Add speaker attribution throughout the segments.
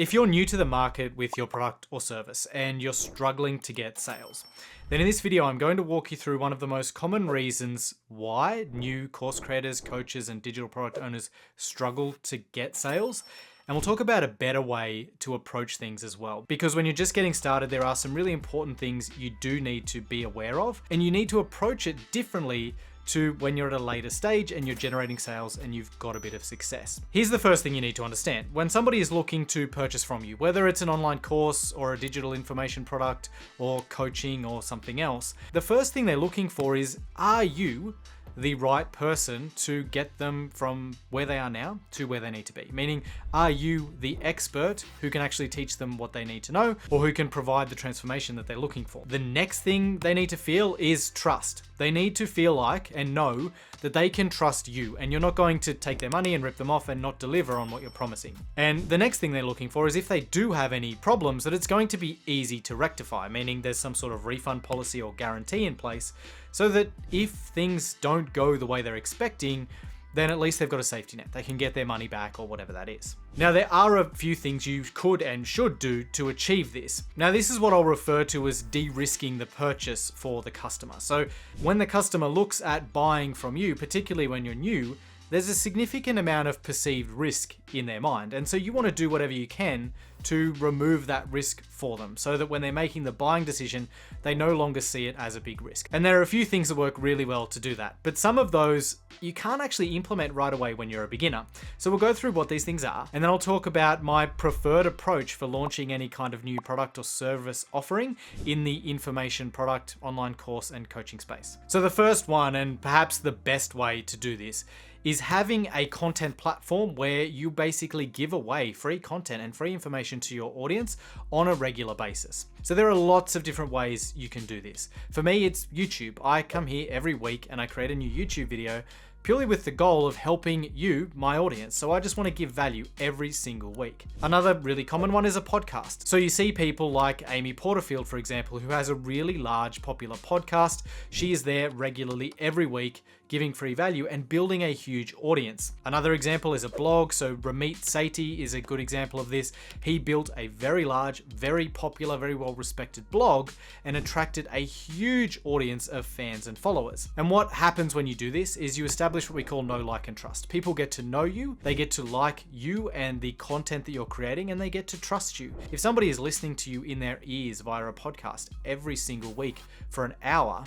Speaker 1: If you're new to the market with your product or service and you're struggling to get sales, then in this video, I'm going to walk you through one of the most common reasons why new course creators, coaches, and digital product owners struggle to get sales. And we'll talk about a better way to approach things as well. Because when you're just getting started, there are some really important things you do need to be aware of, and you need to approach it differently to when you're at a later stage and you're generating sales and you've got a bit of success. Here's the first thing you need to understand. When somebody is looking to purchase from you, whether it's an online course or a digital information product or coaching or something else, the first thing they're looking for is, are you the right person to get them from where they are now to where they need to be? Meaning, are you the expert who can actually teach them what they need to know or who can provide the transformation that they're looking for? The next thing they need to feel is trust. They need to feel like and know that they can trust you and you're not going to take their money and rip them off and not deliver on what you're promising. And the next thing they're looking for is, if they do have any problems, that it's going to be easy to rectify, meaning there's some sort of refund policy or guarantee in place so that if things don't go the way they're expecting, then at least they've got a safety net. They can get their money back or whatever that is. Now, there are a few things you could and should do to achieve this. Now, this is what I'll refer to as de-risking the purchase for the customer. So when the customer looks at buying from you, particularly when you're new, there's a significant amount of perceived risk in their mind. And so you want to do whatever you can to remove that risk for them so that when they're making the buying decision, they no longer see it as a big risk. And there are a few things that work really well to do that, but some of those you can't actually implement right away when you're a beginner. So we'll go through what these things are, and then I'll talk about my preferred approach for launching any kind of new product or service offering in the information product, online course, and coaching space. So the first one, and perhaps the best way to do this, is having a content platform where you basically give away free content and free information to your audience on a regular basis. So there are lots of different ways you can do this. For me, it's YouTube. I come here every week and I create a new YouTube video purely with the goal of helping you, my audience. So I just want to give value every single week. Another really common one is a podcast. So you see people like Amy Porterfield, for example, who has a really large, popular podcast. She is there regularly every week, giving free value and building a huge audience. Another example is a blog. So Ramit Sethi is a good example of this. He built a very large, very popular, very well-respected blog and attracted a huge audience of fans and followers. And what happens when you do this is you establish what we call know, like, and trust. People get to know you, they get to like you and the content that you're creating, and they get to trust you. If somebody is listening to you in their ears via a podcast every single week for an hour,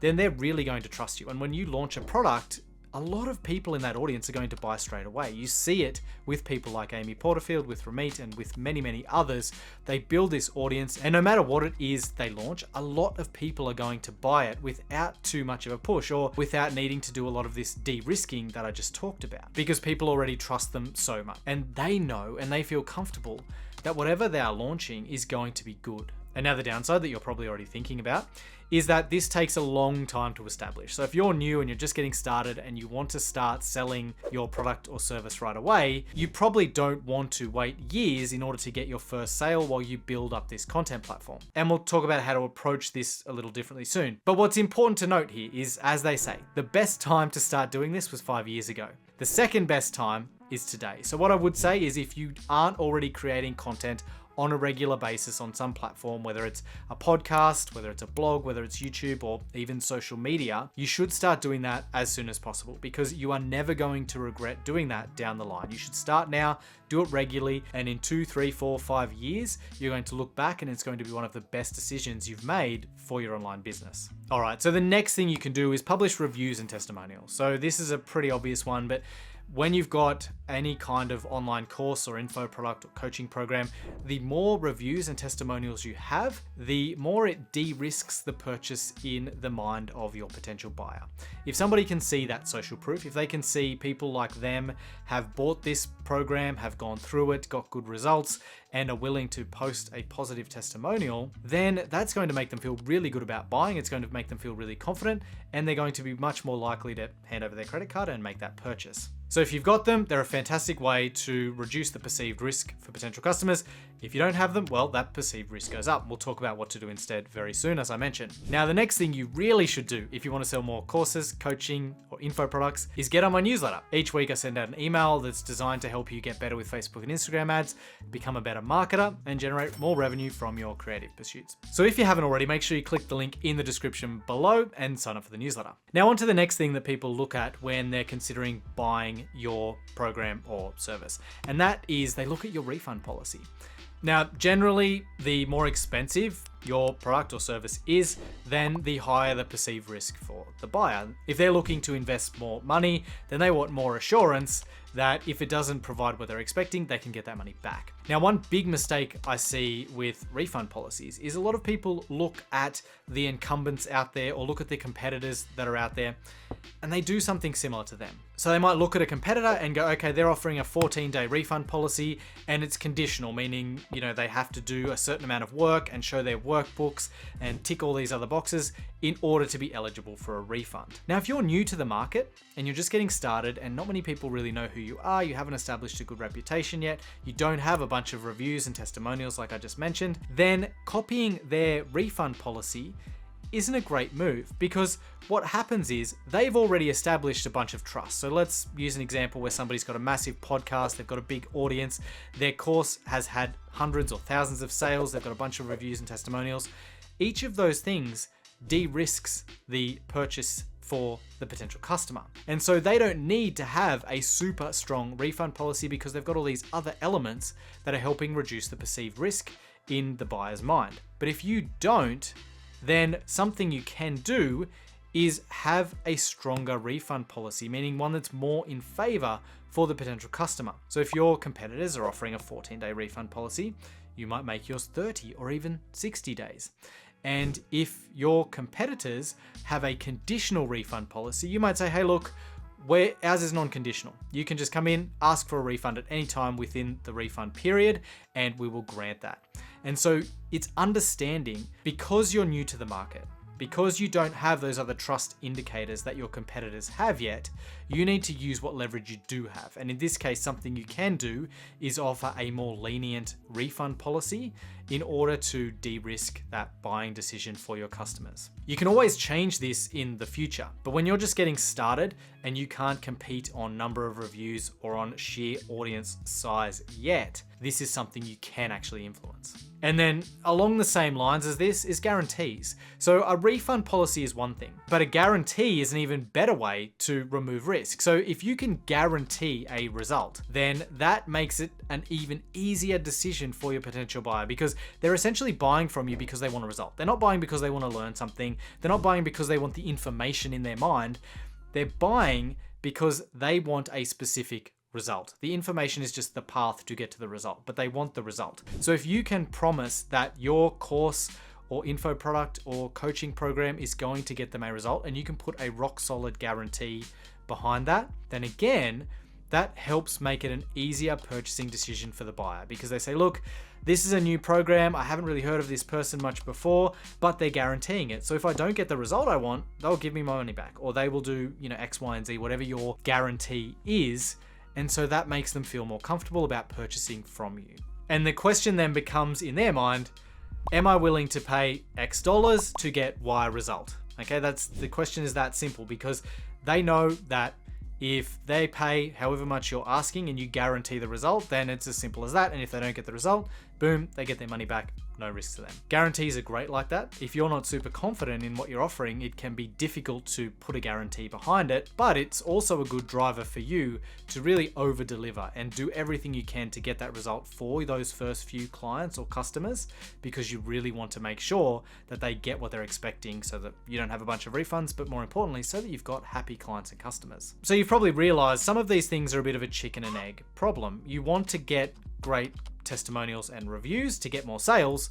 Speaker 1: then they're really going to trust you. And when you launch a product, a lot of people in that audience are going to buy straight away. You see it with people like Amy Porterfield, with Ramit, and with many, many others. They build this audience, and no matter what it is they launch, a lot of people are going to buy it without too much of a push or without needing to do a lot of this de-risking that I just talked about, because people already trust them so much. And they know and they feel comfortable that whatever they are launching is going to be good. And now the downside that you're probably already thinking about is that this takes a long time to establish. So if you're new and you're just getting started and you want to start selling your product or service right away, you probably don't want to wait years in order to get your first sale while you build up this content platform. And we'll talk about how to approach this a little differently soon. But what's important to note here is, as they say, the best time to start doing this was 5 years ago. The second best time is today. So what I would say is, if you aren't already creating content on a regular basis on some platform, whether it's a podcast, whether it's a blog, whether it's YouTube, or even social media, you should start doing that as soon as possible, because you are never going to regret doing that down the line. You should start now, do it regularly, and in 2, 3, 4, 5 years, you're going to look back and it's going to be one of the best decisions you've made for your online business. All right, so the next thing you can do is publish reviews and testimonials. So this is a pretty obvious one, but when you've got any kind of online course or info product or coaching program, the more reviews and testimonials you have, the more it de-risks the purchase in the mind of your potential buyer. If somebody can see that social proof, if they can see people like them have bought this program, have gone through it, got good results, and are willing to post a positive testimonial, then that's going to make them feel really good about buying. It's going to make them feel really confident, and they're going to be much more likely to hand over their credit card and make that purchase. So if you've got them, they're a fantastic way to reduce the perceived risk for potential customers. If you don't have them, well, that perceived risk goes up. We'll talk about what to do instead very soon, as I mentioned. Now, the next thing you really should do if you want to sell more courses, coaching, or info products is get on my newsletter. Each week I send out an email that's designed to help you get better with Facebook and Instagram ads, become a better marketer, and generate more revenue from your creative pursuits. So if you haven't already, make sure you click the link in the description below and sign up for the newsletter. Now on to the next thing that people look at when they're considering buying your program or service, and that is they look at your refund policy. Now, generally, the more expensive your product or service is, then the higher the perceived risk for the buyer. If they're looking to invest more money, then they want more assurance that if it doesn't provide what they're expecting, they can get that money back. Now, one big mistake I see with refund policies is a lot of people look at the incumbents out there or look at the competitors that are out there, and they do something similar to them. So they might look at a competitor and go, okay, they're offering a 14-day refund policy and it's conditional, meaning, they have to do a certain amount of work and show their workbooks and tick all these other boxes in order to be eligible for a refund. Now, if you're new to the market and you're just getting started and not many people really know who you are, you haven't established a good reputation yet, you don't have a bunch of reviews and testimonials like I just mentioned, then copying their refund policy isn't a great move, because what happens is they've already established a bunch of trust. So let's use an example where somebody's got a massive podcast, they've got a big audience, their course has had hundreds or thousands of sales, they've got a bunch of reviews and testimonials. Each of those things de-risks the purchase for the potential customer. And so they don't need to have a super strong refund policy because they've got all these other elements that are helping reduce the perceived risk in the buyer's mind. But if you don't, then something you can do is have a stronger refund policy, meaning one that's more in favor for the potential customer. So if your competitors are offering a 14-day refund policy, you might make yours 30 or even 60 days. And if your competitors have a conditional refund policy, you might say, hey, look, ours is non-conditional. You can just come in, ask for a refund at any time within the refund period, and we will grant that. And so it's understanding, because you're new to the market, because you don't have those other trust indicators that your competitors have yet, you need to use what leverage you do have. And in this case, something you can do is offer a more lenient refund policy in order to de-risk that buying decision for your customers. You can always change this in the future, but when you're just getting started and you can't compete on number of reviews or on sheer audience size yet, this is something you can actually influence. And then along the same lines as this is guarantees. So a refund policy is one thing, but a guarantee is an even better way to remove risk. So if you can guarantee a result, then that makes it an even easier decision for your potential buyer, because they're essentially buying from you because they want a result. They're not buying because they want to learn something. They're not buying because they want the information in their mind. They're buying because they want a specific result. The information is just the path to get to the result, but they want the result. So if you can promise that your course or info product or coaching program is going to get them a result, and you can put a rock solid guarantee behind that, then again, that helps make it an easier purchasing decision for the buyer, because they say, look, this is a new program. I haven't really heard of this person much before, but they're guaranteeing it. So if I don't get the result I want, they'll give me my money back, or they will do, X, Y, and Z, whatever your guarantee is. And so that makes them feel more comfortable about purchasing from you. And the question then becomes in their mind, am I willing to pay X dollars to get Y result? Okay, the question is that simple, because they know that if they pay however much you're asking and you guarantee the result, then it's as simple as that. And if they don't get the result, boom, they get their money back. No risk to them. Guarantees are great like that. If you're not super confident in what you're offering, it can be difficult to put a guarantee behind it, but it's also a good driver for you to really over deliver and do everything you can to get that result for those first few clients or customers, because you really want to make sure that they get what they're expecting, so that you don't have a bunch of refunds, but more importantly, so that you've got happy clients and customers. So you've probably realized some of these things are a bit of a chicken and egg problem. You want to get great testimonials and reviews to get more sales,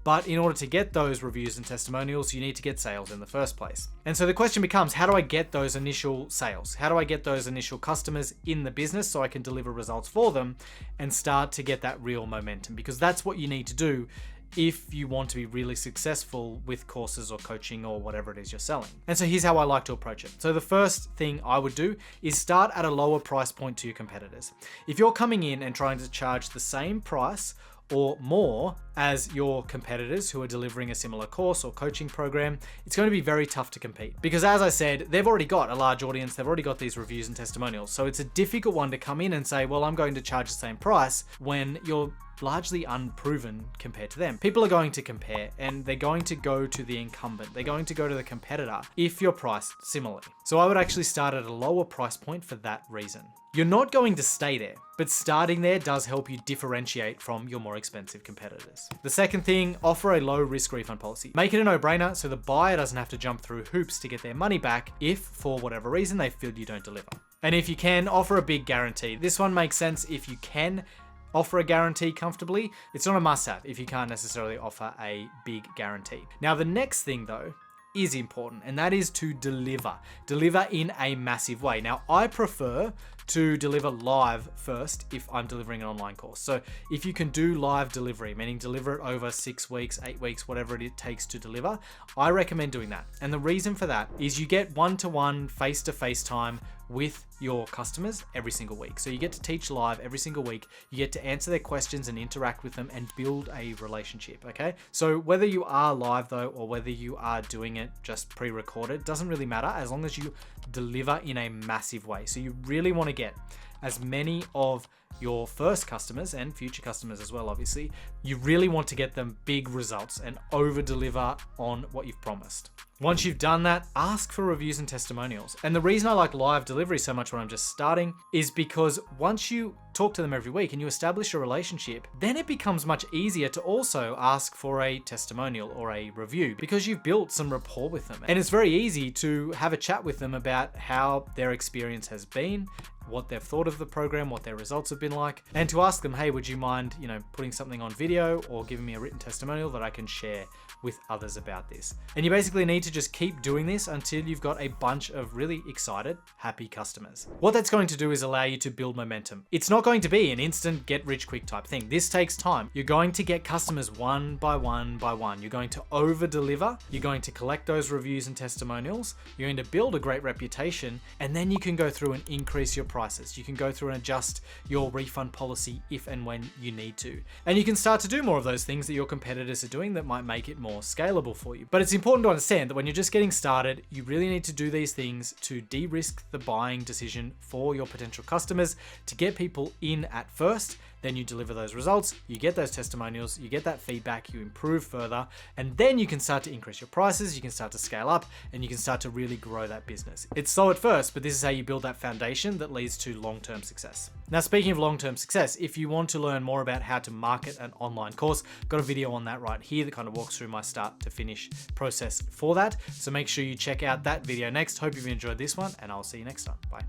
Speaker 1: but in order to get those reviews and testimonials, you need to get sales in the first place. And so the question becomes, how do I get those initial sales? How do I get those initial customers in the business so I can deliver results for them and start to get that real momentum? Because that's what you need to do if you want to be really successful with courses or coaching or whatever it is you're selling. And so here's how I like to approach it. So the first thing I would do is start at a lower price point to your competitors. If you're coming in and trying to charge the same price or more as your competitors who are delivering a similar course or coaching program, it's going to be very tough to compete. Because as I said, they've already got a large audience, they've already got these reviews and testimonials. So it's a difficult one to come in and say, well, I'm going to charge the same price when you're largely unproven compared to them. People are going to compare and they're going to go to the incumbent. They're going to go to the competitor if you're priced similarly. So I would actually start at a lower price point for that reason. You're not going to stay there, but starting there does help you differentiate from your more expensive competitors. The second thing, offer a low risk refund policy. Make it a no-brainer so the buyer doesn't have to jump through hoops to get their money back if, for whatever reason, they feel you don't deliver. And if you can, offer a big guarantee. This one makes sense if you can offer a guarantee comfortably. It's not a must-have if you can't necessarily offer a big guarantee. Now, the next thing though is important, and that is to deliver. Deliver in a massive way. Now, I prefer to deliver live first if I'm delivering an online course. So if you can do live delivery, meaning deliver it over 6 weeks, 8 weeks, whatever it takes to deliver, I recommend doing that. And the reason for that is you get one-to-one, face-to-face time with your customers every single week. So you get to teach live every single week. You get to answer their questions and interact with them and build a relationship, okay? So whether you are live though, or whether you are doing it just pre-recorded, doesn't really matter as long as you deliver in a massive way. So you really want to get as many of your first customers and future customers as well, obviously, you really want to get them big results and over deliver on what you've promised. Once you've done that, ask for reviews and testimonials. And the reason I like live delivery so much when I'm just starting is because once you talk to them every week and you establish a relationship, then it becomes much easier to also ask for a testimonial or a review because you've built some rapport with them. And it's very easy to have a chat with them about how their experience has been, what they've thought of the program, what their results have been like, and to ask them, hey, would you mind, putting something on video or giving me a written testimonial that I can share with others about this. And you basically need to just keep doing this until you've got a bunch of really excited, happy customers. What that's going to do is allow you to build momentum. It's not going to be an instant get rich quick type thing. This takes time. You're going to get customers one by one by one. You're going to over deliver. You're going to collect those reviews and testimonials. You're going to build a great reputation, and then you can go through and increase your prices. You can go through and adjust your refund policy if and when you need to. And you can start to do more of those things that your competitors are doing that might make it more scalable for you. But it's important to understand that when you're just getting started, you really need to do these things to de-risk the buying decision for your potential customers, to get people in at first. Then you deliver those results, you get those testimonials, you get that feedback, you improve further, and then you can start to increase your prices, you can start to scale up, and you can start to really grow that business. It's slow at first, but this is how you build that foundation that leads to long-term success. Now, speaking of long-term success, if you want to learn more about how to market an online course, I've got a video on that right here that kind of walks through my start to finish process for that. So make sure you check out that video next. Hope you've enjoyed this one, and I'll see you next time. Bye.